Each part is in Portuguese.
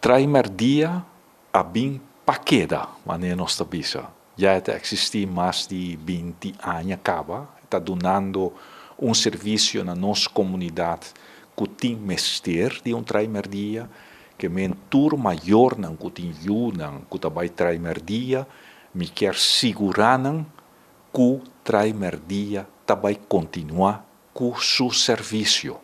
Primeiro dia, a bem paqueda, maneira nossa bisa. Já existe mais de 20 anos, está dando serviço na nossa comunidade que tem mestre de primeiro dia, que mentor maior não que tem não que vai primeiro dia, me quer segurar que o primeiro dia vai continuar com seu serviço.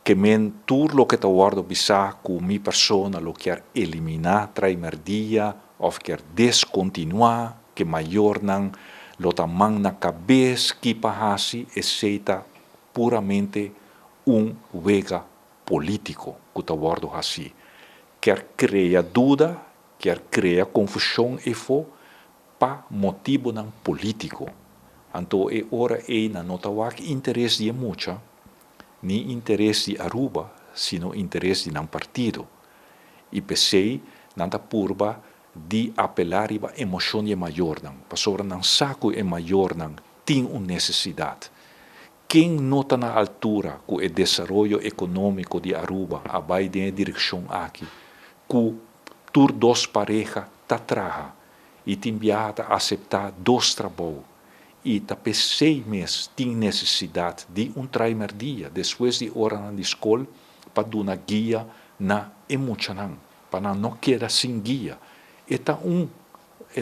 Que mentor lo que te guardo bisa que mi persona lo quer eliminar primeiro dia ou quer descontinuar, que maior não lo taman na cabeça que pahasi aceita puramente vega político que te guardo assim. Quer criar dúvida, quer criar confusão e for pa motivo não político. Então, é hora na nota que interesse de muita, nem interesse de Aruba, sino interesse de um partido. E pensei, nanta purba, de apelar a emoção é maior, para sobre não saco é maior, tem uma necessidade. Quem nota na altura que o desenvolvimento econômico de Aruba vai na direção aqui, que tur dos parejas ta traga e te enviada a aceitar dois trabalhos e ta per 6 meses tem necessidade de primeiro dia, depois de hora na escola, para dar uma guia na emoção, para não quedar sem guia. Esta uma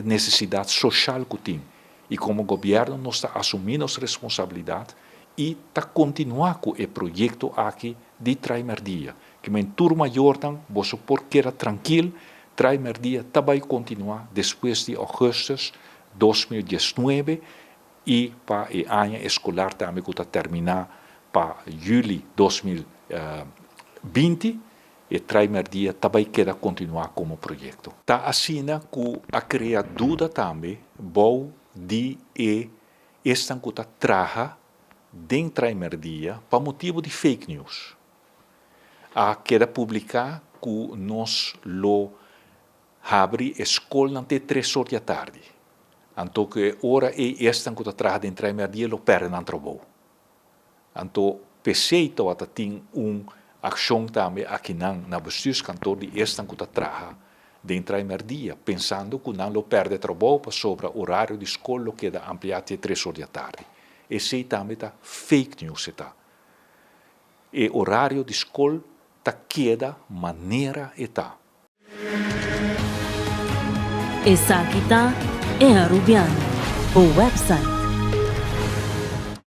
necessidade social que tem. E como governo, nós está assumindo as responsabilidades e está continuando com o projeto aqui de primeiro dia. Que uma turma maior, você pode quedar tranquilo, primeiro dia vai continuar depois de agosto de 2019 e para o ano escolar também que está terminar para julho de 2020. E primeiro dia também quer continuar como projeto. Está assim que a criar dúvida também, bom de esta que está traga dentro do primeiro dia para motivo de fake news. A quer publicar que nós lo abre escola até 3 horas da tarde. Então, que hora esta que está traga dentro do primeiro dia, lo perde no trabalho. Então, pensei que tem ação também aqui na bestuurskantoor de esta que traga dentro do primeiro dia, pensando que não lo perde trabalho para sobre o horário de escola que é ampliado até 3 horas da tarde. Esse também está fake news. E o horário de escola está queda maneira está. Essa aqui é Arubiano, o website